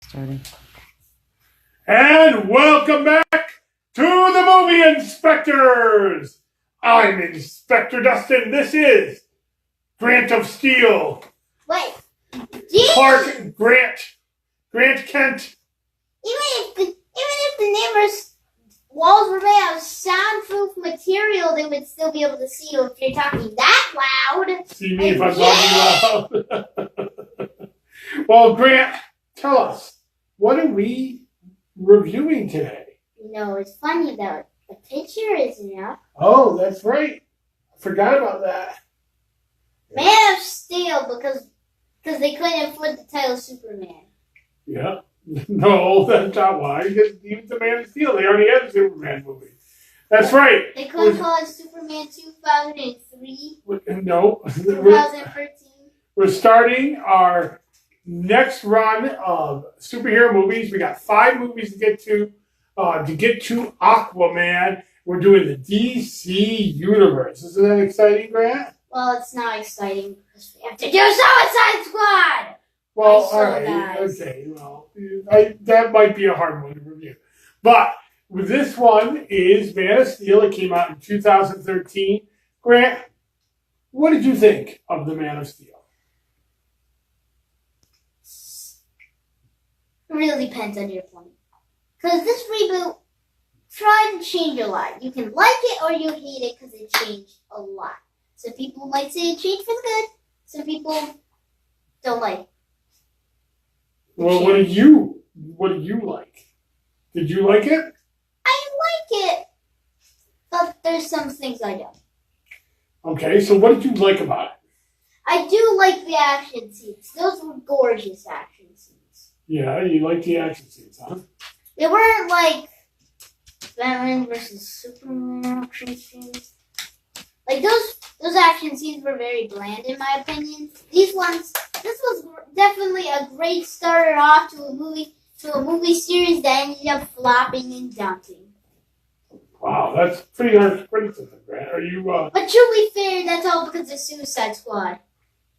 Starting. And welcome back to the Movie Inspectors. I'm Inspector Dustin. This is Grant of Steel. Wait. Clark Grant. Grant Kent. Even if the neighbors' walls were made of soundproof material, they would still be able to see you if you're talking that loud. See me if I'm talking loud. Well, Grant, tell us, what are we reviewing today? No, it's funny though. The picture isn't up. Oh, that's right. I forgot about that. Man of Steel because they couldn't afford the title Superman. Yeah. No, that's not why. Because even the Man of Steel, they already had a Superman movie. That's right. They couldn't call it Superman 2003. No. 2013. We're starting our next run of superhero movies. We got 5 movies to get to Aquaman. We're doing the DC Universe. Isn't that exciting, Grant? Well, it's not exciting because we have to do Suicide Squad. Well, all right. Okay, well, that might be a hard one to review. But this one is Man of Steel. It came out in 2013. Grant, what did you think of the Man of Steel? It really depends on your point. Because this reboot tried to change a lot. You can like it or you hate it because it changed a lot. Some people might say it changed for the good. Some people don't like it. Well, what did you like? Did you like it? I like it, but there's some things I don't. Okay, so what did you like about it? I do like the action scenes. Those were gorgeous action scenes. Yeah, you like the action scenes, huh? They weren't like Batman versus Superman action scenes. Like those action scenes were very bland in my opinion. This was definitely a great starter off to a movie series that ended up flopping and dumping. Wow, that's pretty harsh criticism, Grant. Are you But to be fair, that's all because of Suicide Squad.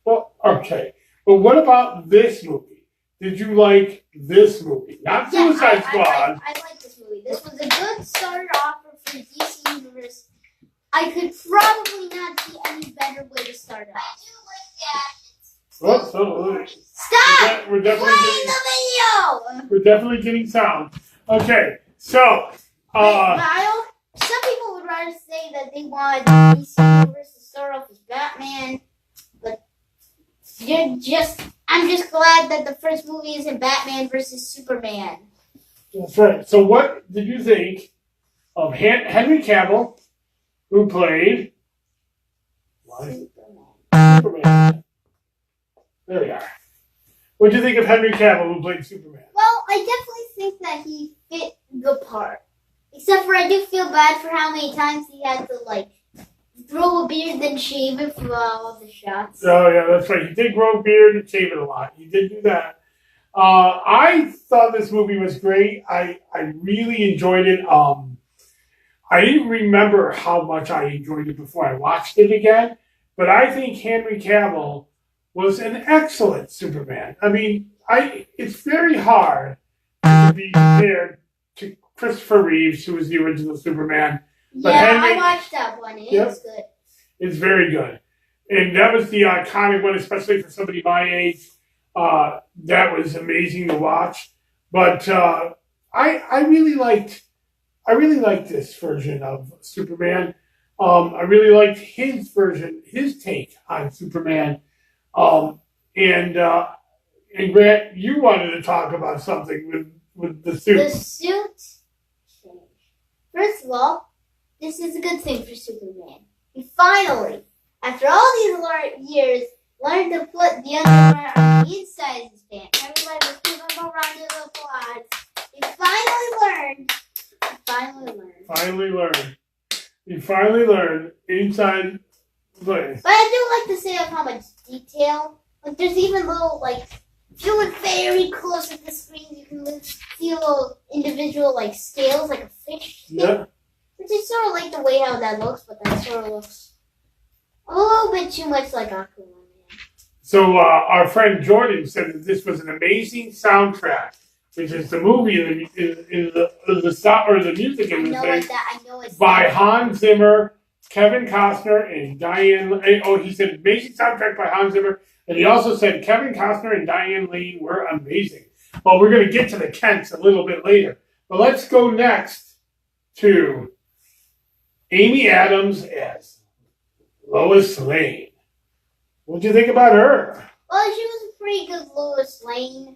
Well, okay. But what about this movie? Did you like this movie? Not Suicide Squad. I like this movie. This was a good starter offer for the DC Universe. I could probably not see any better way to start off. I do like the action. Stop! We're definitely playing the video! We're definitely getting sound. Okay, so Kyle, some people would rather say that they want DC Universe to start off as Batman, but I'm just glad that the first movie isn't Batman versus Superman. That's right. So what did you think of Henry Cavill, who played Superman? There we are. What do you think of Henry Cavill, who played Superman? Well, I definitely think that he fit the part. Except for I do feel bad for how many times he had to, grow a beard then shave it for all of the shots. Oh, yeah, that's right. He did grow a beard and shave it a lot. He did do that. I thought this movie was great. I really enjoyed it. I didn't remember how much I enjoyed it before I watched it again, but I think Henry Cavill was an excellent Superman. I mean, it's very hard to be compared to Christopher Reeves, who was the original Superman. But I watched that one. It's good. It's very good. And that was the iconic one, especially for somebody my age. That was amazing to watch. But I really liked this version of Superman. I really liked his version, his take on Superman. And Grant, you wanted to talk about something with the suit. The suit change. First of all, this is a good thing for Superman. He finally, after all these years, learned to put the underwear on the inside of his pants. Everybody was giving him a round of applause. He finally learned inside place. But I do like to say how much detail. There's even little, if you look very close at the screen, you can see little individual, scales, like a fish. Yeah. Which is sort of like the way how that looks, but that sort of looks a little bit too much like Aquaman. So our friend Jordan said that this was an amazing soundtrack which is the movie in the stop or the music in the thing, I know it's by Hans Zimmer, Kevin Costner, and Diane. Oh, he said amazing soundtrack by Hans Zimmer, and he also said Kevin Costner and Diane Lane were amazing. Well, we're going to get to the Kents a little bit later, but let's go next to Amy Adams as Lois Lane. What do you think about her? Well, she was a pretty good Lois Lane.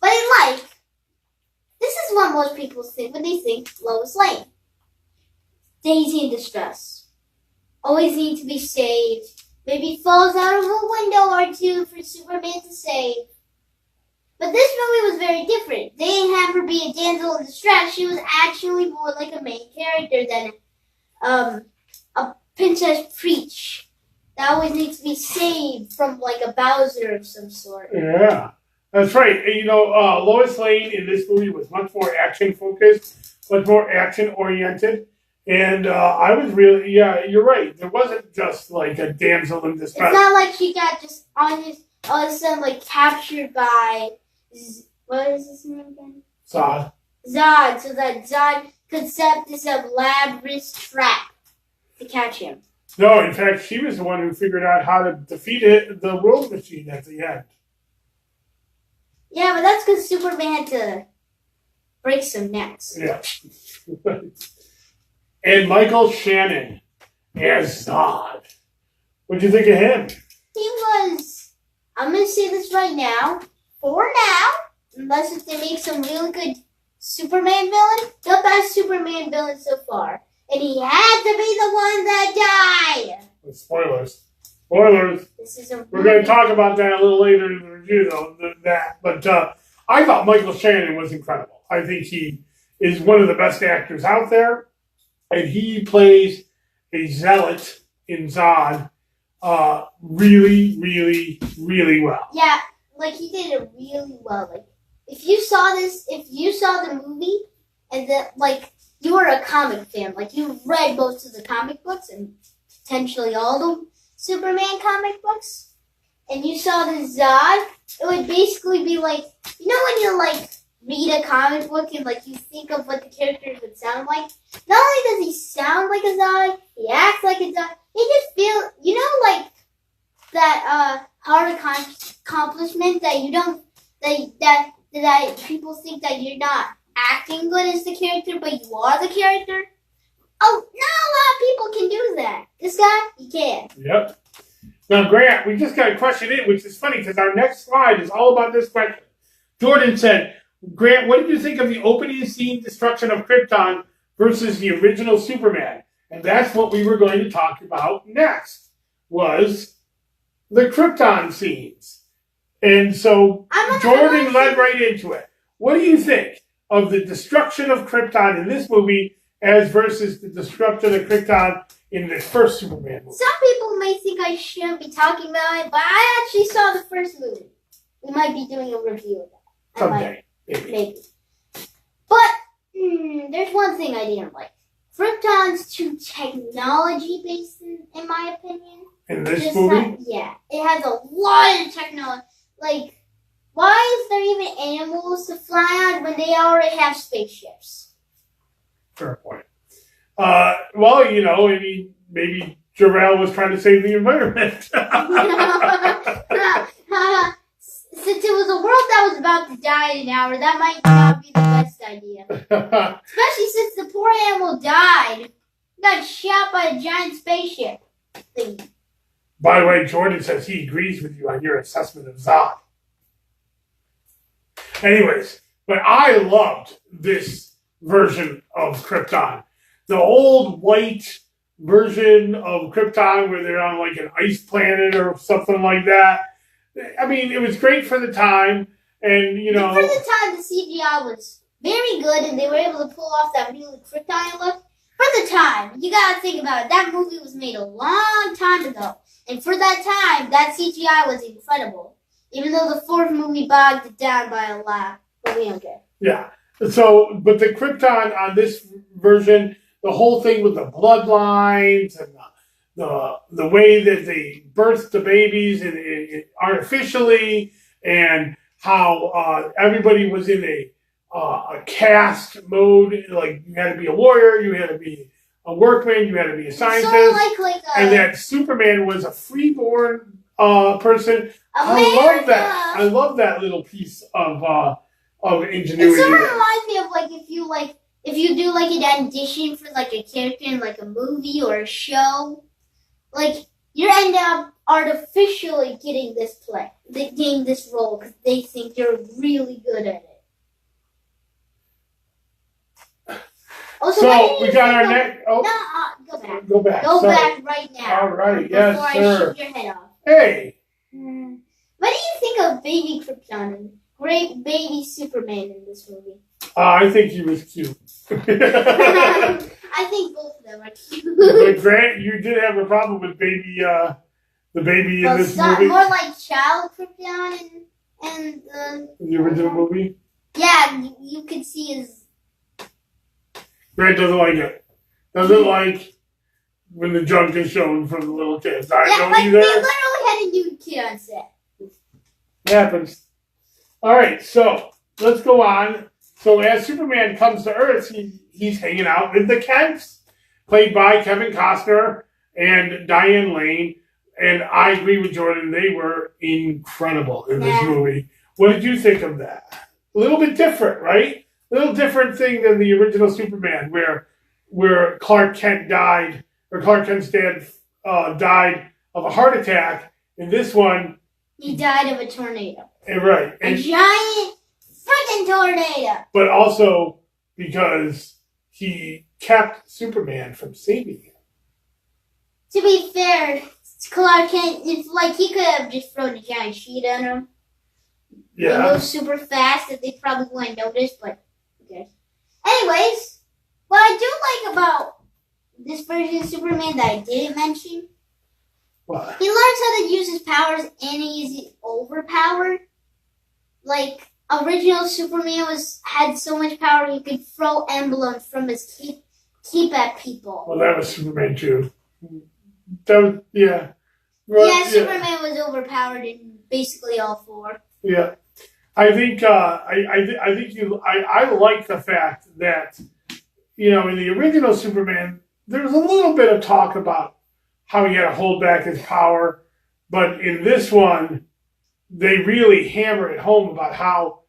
But this is what most people think when they think Lois Lane. Daisy in distress. Always need to be saved. Maybe falls out of a window or two for Superman to save. But this movie was very different. They didn't have her be a damsel in distress. She was actually more like a main character than a Princess Peach that always needs to be saved from like a Bowser of some sort. Yeah, that's right. You know, Lois Lane in this movie was much more action focused, much more action oriented. And I was really, yeah, you're right. There wasn't just like a damsel in distress. It's not like she got just all of a sudden like captured by, what is his name again? Zod. Zod, so that Zod could set this elaborate trap to catch him. No, in fact, she was the one who figured out how to defeat the World Machine at the end. Yeah, but that's because Superman had to break some necks. Yeah. And Michael Shannon as Zod. What'd you think of him? He was, I'm going to say this right now, for now, unless if they make some really good Superman villain, the best Superman villain so far. And he had to be the one that died. Spoilers. Spoilers. We're going to talk about that a little later in the review, though. But I thought Michael Shannon was incredible. I think he is one of the best actors out there. And he plays a zealot in Zod really, really, really well. Yeah, like he did it really well. Like if you saw the movie, and you were a comic fan, like you read most of the comic books and potentially all the Superman comic books, and you saw the Zod, it would basically be like, you know when you like read a comic book and like you think of what the characters would sound like? Not only does he sound like a Zod, he acts like a Zod. He just feels, you know, like that hard accomplishment that you don't that people think that you're not acting good as the character, but you are the character. Oh, not a lot of people can do that. This guy, he can. Yep. Now, Grant, we just got a question in, which is funny because our next slide is all about this question. Jordan said, Grant, what did you think of the opening scene destruction of Krypton versus the original Superman? And that's what we were going to talk about next, was the Krypton scenes. And so Jordan led right into it. What do you think of the destruction of Krypton in this movie as versus the destruction of Krypton in the first Superman movie? Some people may think I shouldn't be talking about it, but I actually saw the first movie. We might be doing a review of that. Someday. Maybe. But there's one thing I didn't like. Krypton's too technology-based, in my opinion. In this movie? Yeah. It has a lot of technology. Like, why is there even animals to fly on when they already have spaceships? Fair point. Well, you know, maybe Jarrell was trying to save the environment. Since it was a world that was about to die in an hour, that might not be the best idea. Especially since the poor animal died. Got shot by a giant spaceship thing. By the way, Jordan says he agrees with you on your assessment of Zod. Anyways, but I loved this version of Krypton. The old white version of Krypton where they're on like an ice planet or something like that. I mean, it was great for the time. And, you know... For the time, the CGI was very good and they were able to pull off that really Krypton look. For the time, you gotta think about it. That movie was made a long time ago. And for that time, that CGI was incredible. Even though the fourth movie bogged it down by a lot. But we don't care. Yeah. So, but the Krypton on this version, the whole thing with the bloodlines and the way that they birthed the babies artificially, and how everybody was in a caste mode. Like you had to be a warrior, you had to be a workman, you had to be a scientist, sort of like and that Superman was a freeborn person. America. I love that little piece of ingenuity. It sort of reminds me of if you do like an audition for like a character in like a movie or a show, like you end up artificially getting this role because they think you're really good at it. Also, so we got our next. Oh, go back. Go back. Go Sorry. back right now. All right. Yes, before sir. I shoot your head off. Hey. What do you think of baby Krypton and great baby Superman in this movie? I think he was cute. I think both of them are cute. But Grant, you did have a problem with the baby in this movie. More like child Krypton and the original movie. Yeah, you could see his. Grant doesn't like it. Doesn't like when the junk is shown from the little kids. I don't either. They literally had a nude kid on set. It happens. All right, so let's go on. So as Superman comes to Earth, he's hanging out with the Kents, played by Kevin Costner and Diane Lane. And I agree with Jordan; they were incredible in this movie. What did you think of that? A little bit different, right? A little different thing than the original Superman, where Clark Kent died, or Clark Kent's dad died of a heart attack. In this one, he died of a tornado. Right. A giant freaking tornado. But also because he kept Superman from saving him. To be fair, Clark Kent, it's like he could have just thrown a giant sheet at him. Yeah. They move super fast that they probably wouldn't notice, but okay. Anyways, what I do like about this version of Superman that I didn't mention, what? He learns how to use his powers and he's overpowered. Like, original Superman had so much power he could throw emblems from his keep at people. Well, that was Superman too. That was, yeah. Well, yeah, Superman was overpowered in basically all four. Yeah. I think I like the fact that, you know, in the original Superman, there was a little bit of talk about how he had to hold back his power, but in this one, they really hammer it home about how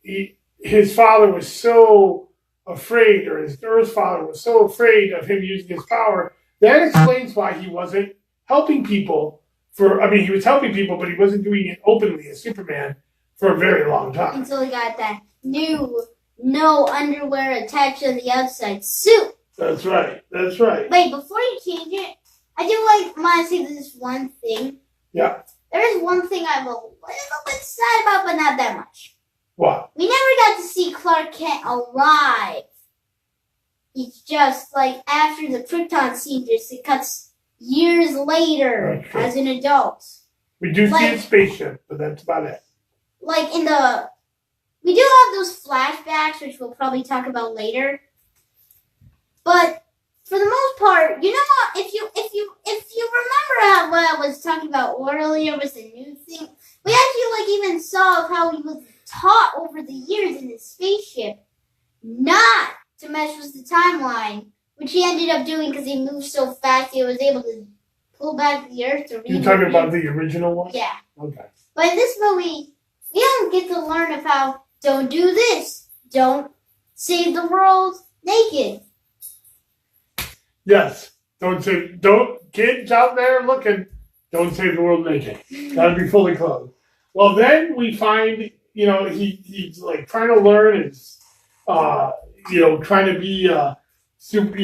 his father was so afraid, or his Earth's father was so afraid of him using his power. That explains why he wasn't helping people he was helping people, but he wasn't doing it openly as Superman for a very long time. Until he got that new, no underwear attached on the outside suit. That's right. That's right. Wait, before you change it, I do want to say this one thing. Yeah. There is one thing I'm a little bit sad about, but not that much. What? We never got to see Clark Kent alive. He's just after the Krypton scene, it cuts years later as an adult. We do see a spaceship, but that's about it. We do have those flashbacks, which we'll probably talk about later. But for the most part, you know what? If you remember what I was talking about earlier was the new thing, we actually even saw how he was taught over the years in his spaceship not to mess with the timeline, which he ended up doing because he moved so fast he was able to pull back the Earth to. You're talking about the original one? Yeah. Okay. But in this movie, we don't get to learn of how don't do this, don't save the world naked. Yes. Don't kids out there looking, don't save the world naked. Gotta be fully clothed. Well, then we find, he's trying to learn his, trying to be,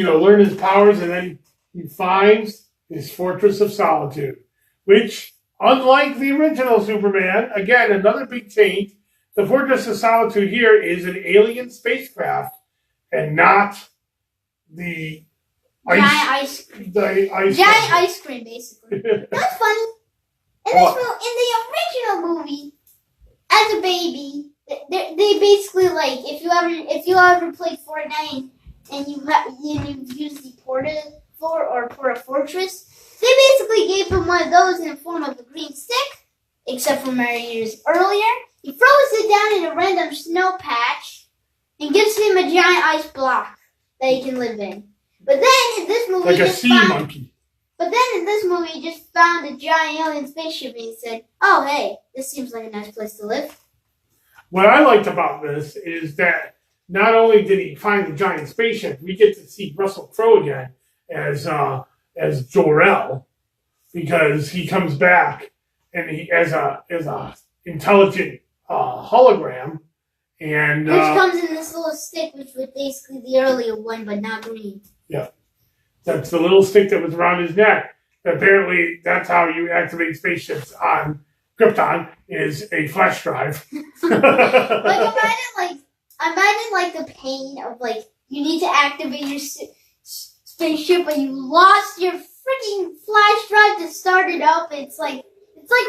learn his powers, and then he finds his Fortress of Solitude, which, unlike the original Superman, again, another big change, the Fortress of Solitude here is an alien spacecraft and not the giant ice cream. Giant ice cream, basically. That's funny. In the original movie, as a baby, they basically if you ever played Fortnite and you use the Porta Fortress, they basically gave him one of those in the form of a green stick, except for many years earlier. He throws it down in a random snow patch and gives him a giant ice block that he can live in. But then in this movie, like a sea monkey. But then in this movie, he just found a giant alien spaceship and he said, "Oh, hey, this seems like a nice place to live." What I liked about this is that not only did he find the giant spaceship, we get to see Russell Crowe again as Jor-El, because he comes back and he as a intelligent hologram, and which comes in this little stick, which was basically the earlier one, but not green. Yeah, that's the little stick that was around his neck. Apparently, that's how you activate spaceships on Krypton, is a flash drive. Imagine the pain of you need to activate your spaceship, but you lost your freaking flash drive to start it up. It's like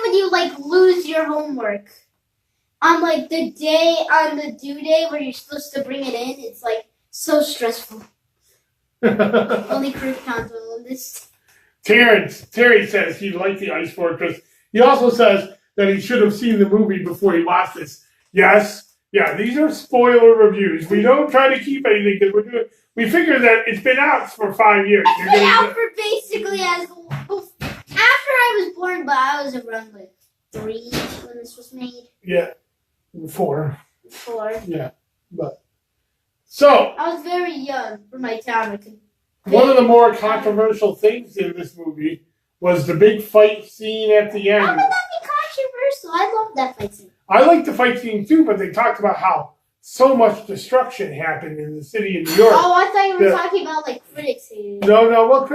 when you lose your homework on the day on the due day where you're supposed to bring it in. It's so stressful. Only Krypton's will this. Terry says he liked the Ice Fortress. He also says that he should have seen the movie before he watched this. Yes, yeah, these are spoiler reviews. We don't try to keep anything because we figure that it's been out for 5 years. It's been out for basically after I was born, but I was around 3 when this was made. Yeah, 4. 4. Yeah, but so I was very young for my time. One of the more controversial things in this movie was the big fight scene at the end. How would that be controversial? I love that fight scene. I like the fight scene too, but they talked about how so much destruction happened in the city of New York. Oh, I thought you were talking about critics hated it. No. Well,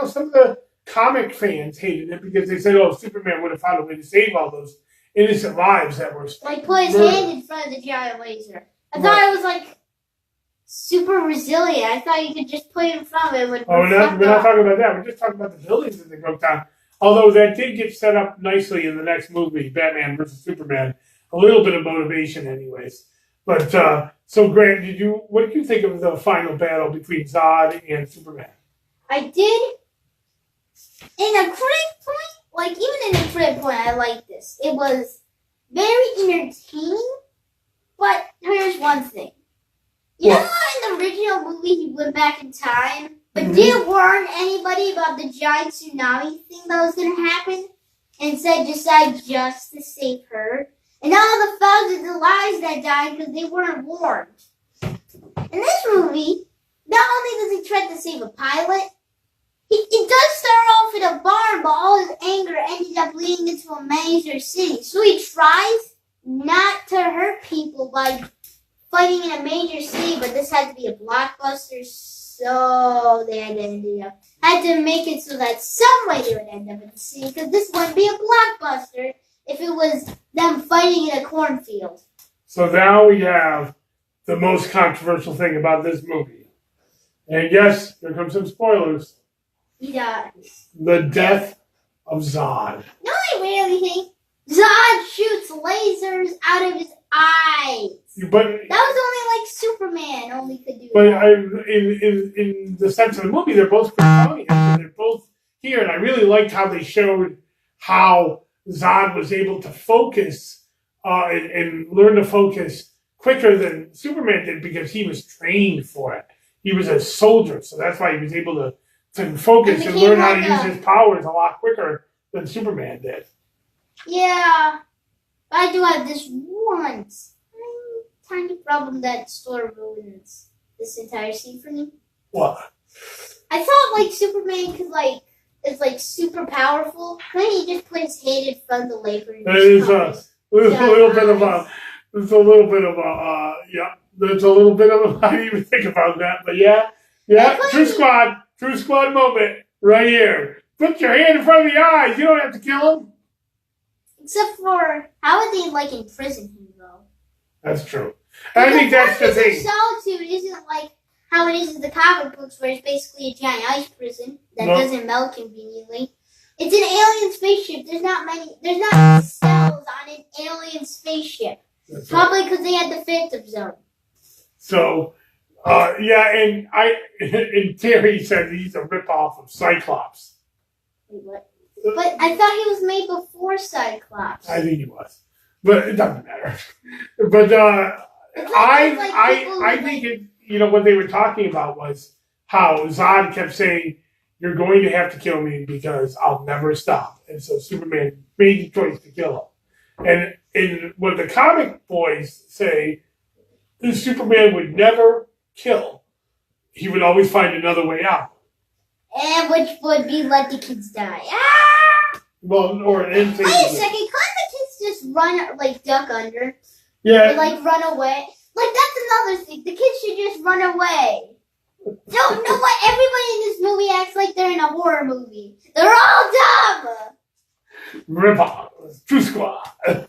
some of the comic fans hated it because they said, "Oh, Superman would have found a way to save all those innocent lives that were put his hand in front of the giant laser." I thought it was super resilient. I thought you could just put it in front of it. We're not talking about that. We're just talking about the buildings that they broke down. Although that did get set up nicely in the next movie, Batman vs. Superman. A little bit of motivation, anyways. But so, Grant, what did you think of the final battle between Zod and Superman? I did. In a critic point, even in a critic point, I liked this. It was very entertaining. But here's one thing. You know how in the original movie he went back in time, but didn't warn anybody about the giant tsunami thing that was going to happen, and said decide just to save her, and all the thousands of lives that died because they weren't warned. In this movie, not only does he try to save a pilot, he does start off in a barn, but all his anger ended up leading into a major city. So he tries not to hurt people by fighting in a major city, but this had to be a blockbuster, so they had to make it so that some way they would end up in the city, because this wouldn't be a blockbuster if it was them fighting in a cornfield. So now we have the most controversial thing about this movie. And yes, here comes some spoilers. He dies. The death of Zod. No, I really think Zod shoots lasers out of his eyes. But that was only Superman only could do. But in the sense of the movie, they're both Kryptonians, and they're both here. And I really liked how they showed how Zod was able to focus and learn to focus quicker than Superman did because he was trained for it. He was a soldier, so that's why he was able to focus and learn how to use his powers a lot quicker than Superman did. Yeah, but I do have this one tiny problem that sort of ruins this entire scene for me. What? I thought Superman could is super powerful. Couldn't he just put his hand in front of the laser? There's a little bit of a. I didn't even think about that, but yeah. True squad moment right here. Put your hand in front of the eyes. You don't have to kill him. Except for, how would they imprison him though? That's true. I think that's the thing. Solitude isn't how it is in the comic books, where it's basically a giant ice prison that doesn't melt conveniently. It's an alien spaceship. There's not many cells on an alien spaceship. That's probably because they had the Phantom Zone. So, and Terry said he's a ripoff of Cyclops. Wait, what? But I thought he was made before Cyclops. I think he was. but it doesn't matter. But I think it. What they were talking about was how Zod kept saying, "You're going to have to kill me because I'll never stop," and so Superman made the choice to kill him. And in what the comic boys say, Superman would never kill. He would always find another way out. And which would be let the kids die. Ah! Well, or anything. Wait a second, couldn't the kids just run, like, duck under? Yeah. Or, like, run away? Like, that's another thing. The kids should just run away. No, what? Everybody in this movie acts like they're in a horror movie. They're all dumb! Rip-off. True Squad. Like,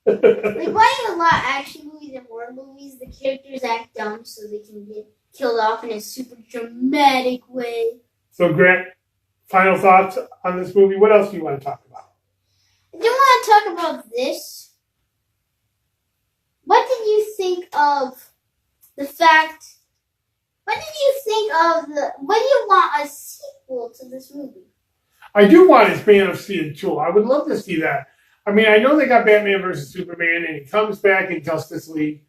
why in a lot of action movies and horror movies, the characters act dumb so they can get killed off in a super dramatic way? So, Grant, final thoughts on this movie? What else do you want to talk about? I do want to talk about this. What did you think of the fact... What did you think of the... What do you want a sequel to this movie? I do want his Man of Steel 2. I would love to see that. I mean, I know they got Batman versus Superman, and he comes back in Justice League,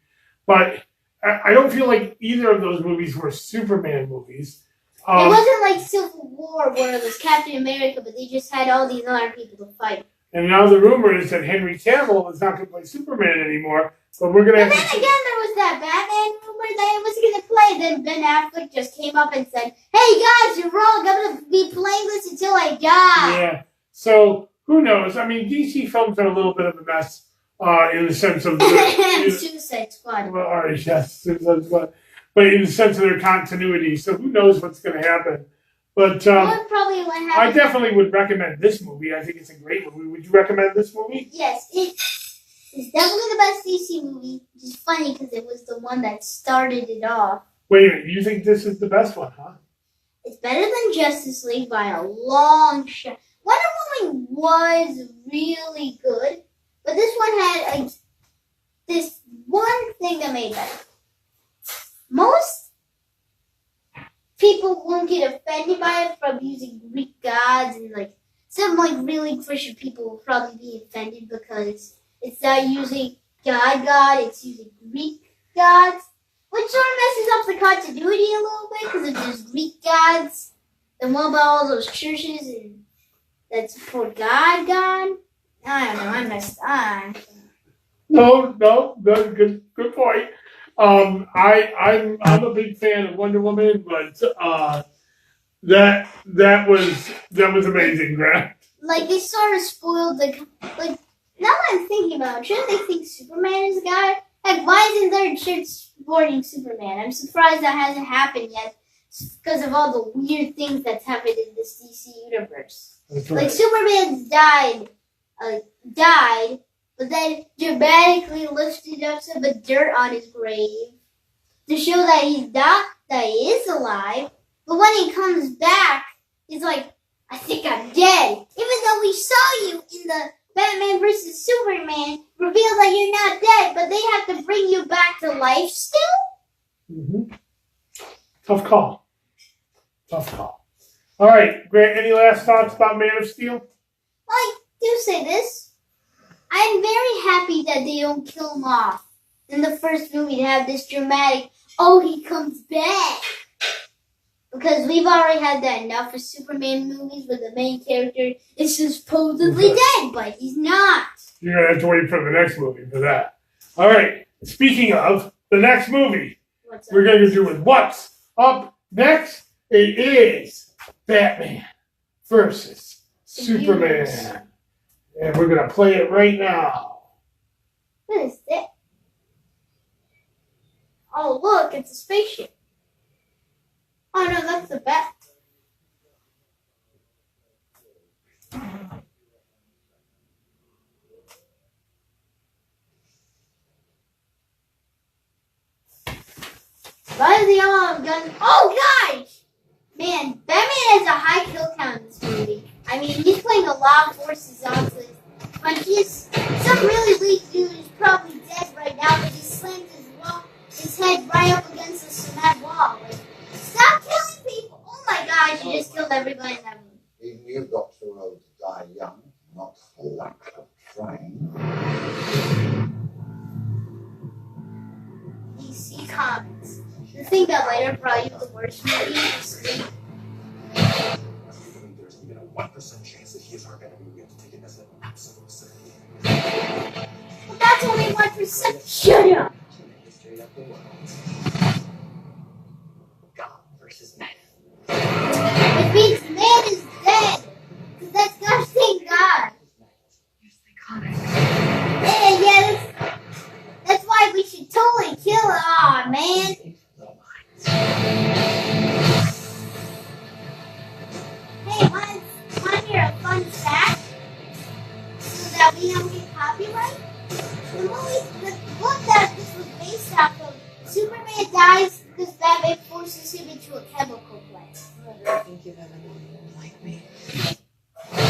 but I don't feel like either of those movies were Superman movies. It wasn't like Civil War where it was Captain America, but they just had all these other people to fight. And now the rumor is that Henry Cavill is not going to play Superman anymore, but we're going to have to... But then again, there was that Batman rumor that he was going to play. Then Ben Affleck just came up and said, "Hey guys, you're wrong. I'm going to be playing this until I die." Yeah. So, who knows? I mean, DC films are a little bit of a mess in the sense of... Suicide Squad. Well, all right, yes, Suicide Squad. But in the sense of their continuity, so who knows what's going to happen. But probably what happened. I definitely would recommend this movie. I think it's a great movie. Would you recommend this movie? Yes, it's definitely the best DC movie, which is funny because it was the one that started it off. Wait a minute, you think this is the best one, huh? It's better than Justice League by a long shot. Wonder Woman was really good, but this one had this one thing that made better. Most people won't get offended by it from using Greek gods, and like some like really Christian people will probably be offended because it's not using God, it's using Greek gods, which sort of messes up the continuity a little bit because if there's Greek gods, then what about all those churches and that's for God? I don't know. I messed up. No, that's good point. I'm a big fan of Wonder Woman, but that was amazing, Grant. Like they sort of spoiled the like. Now that I'm thinking about it, shouldn't they think Superman is a guy? Like, why isn't there a church supporting Superman? I'm surprised that hasn't happened yet because of all the weird things that's happened in this DC universe. That's right. Like Superman's died, but then dramatically lifted up some of the dirt on his grave to show that that he is alive. But when he comes back, he's like, "I think I'm dead." Even though we saw you in the Batman vs. Superman, reveal that you're not dead, but they have to bring you back to life still? Mm-hmm. Tough call. All right, Grant, any last thoughts about Man of Steel? I do say this. I'm very happy that they don't kill him off in the first movie to have this dramatic, "Oh, he comes back." Because we've already had that enough for Superman movies where the main character is supposedly dead, but he's not. You're going to have to wait for the next movie for that. All right, speaking of the next movie, we're going to do what's up next. It is Batman versus Superman. And we're going to play it right now. What is that? Oh, look, it's a spaceship. Oh, no, that's the bat. Why do they all have guns? Oh, guys! Man, Batman has a high kill count in this movie. I mean, he's playing a lot of forces honestly. But he's some really weak dude who's probably dead right now, but he slammed his head right up against the cement wall. Like, stop killing people! Oh my gosh, you just killed everybody in that movie. Even you've got too old to die young, not for lack of trying. DC Comics. The thing that later brought you the worst movie was Creed. There's even a 1% chance that he is our enemy. We have to take it as an absolute certainty. Well, that's only 1%. Shut up! History of the world. God versus man. It means man is dead. Because that's God's saying God. Yeah, that's why we should totally kill it. Aw, man. Hey, wanna hear a fun fact? So that we don't get copyright? The book that this was based off of, Superman dies because Batman forces him into a chemical plant. I think you've ever known anyone like me. Oh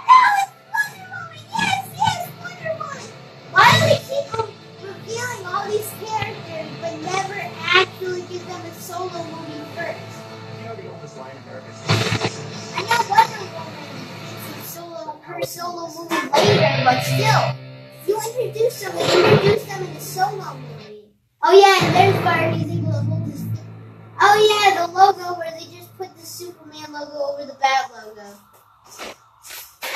no, it's Wonder Woman! Yes, Wonder Woman! Why do they keep revealing all these characters but never actually give them a solo movie first? You know the oldest line in America. I know Wonder Woman gets her solo movie later, but still, if you introduce them in a solo movie. Oh yeah, and there's where he's able to hold his. Oh yeah, the logo where they just put the Superman logo over the Bat logo.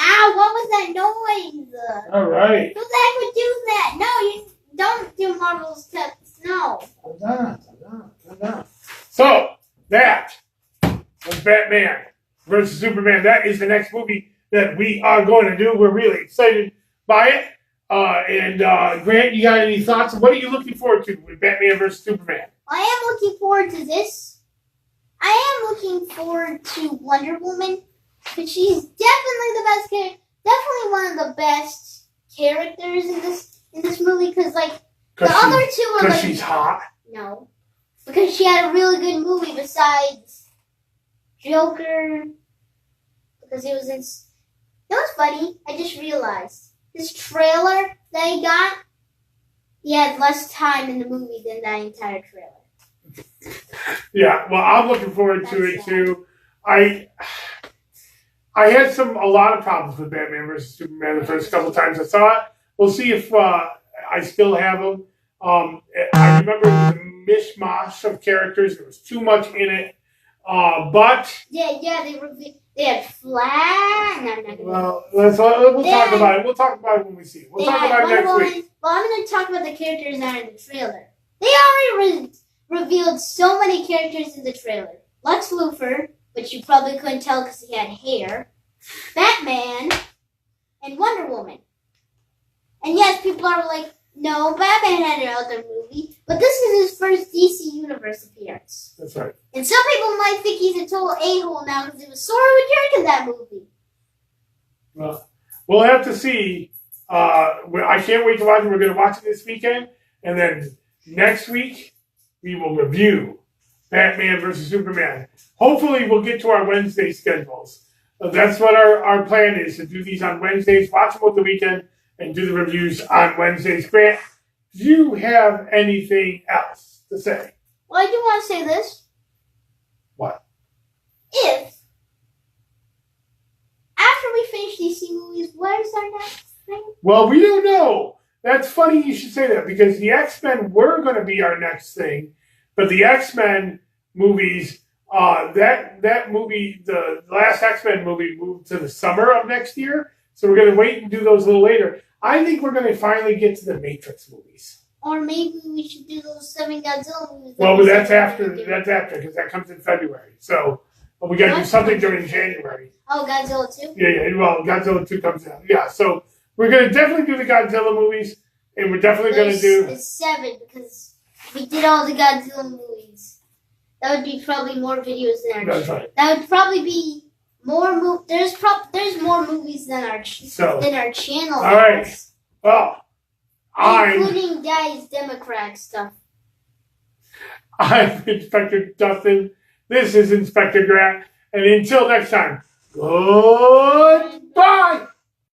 Ow, what was that noise? All right. Who the heck would do that? No, you don't do Marvel's cuts. No. I'm not. So, that was Batman versus Superman. That is the next movie that we are going to do. We're really excited by it. Grant, you got any thoughts? What are you looking forward to with Batman versus Superman? I am looking forward to this. I am looking forward to Wonder Woman. But she's definitely the best character. Definitely one of the best characters in this movie. Because the other two are because she's hot. No, because she had a really good movie besides Joker. Because he was in. That was funny. I just realized this trailer that he got. He had less time in the movie than that entire trailer. Yeah, well, I'm looking forward to it too. I had a lot of problems with Batman versus Superman the first couple times I saw it. We'll see if I still have them. I remember the mishmash of characters. There was too much in it. But they had flag. No, I'm not gonna. Well, we'll talk about it. We'll talk about it when we see it. We'll talk about it next week. Well, I'm going to talk about the characters that are in the trailer. They already revealed so many characters in the trailer. Lex Luthor, which you probably couldn't tell because he had hair, Batman, and Wonder Woman. And yes, people are like, no, Batman had another movie, but this is his first DC Universe appearance. That's right. And some people might think he's a total a-hole now because he was sort of a jerk in that movie. Well, we'll have to see. I can't wait to watch it. We're going to watch it this weekend, and then next week we will review Batman versus Superman. Hopefully, we'll get to our Wednesday schedules. That's what our plan is, to do these on Wednesdays, watch them over the weekend, and do the reviews on Wednesdays. Grant, do you have anything else to say? Well, I do want to say this. What? If, after we finish DC movies, what is our next thing? Well, we don't know. That's funny you should say that, because the X-Men were going to be our next thing, but the X-Men movies, that movie, the last X-Men movie, moved to the summer of next year, so we're going to wait and do those a little later. I think we're going to finally get to the Matrix movies. Or maybe we should do those 7 Godzilla movies. Well, but that's after, because that comes in February. So, we got to do something during January. Oh, Godzilla 2? Yeah, well, Godzilla 2 comes out. Yeah, so we're going to definitely do the Godzilla movies, and we're definitely going to do... It's 7, because we did all the Godzilla movies. That would be probably more videos than our... That's right. That would probably be more... There's more movies than our channel. All right. Well, including guys Democrat stuff. I'm Inspector Dustin. This is Inspector Grant. And until next time, goodbye.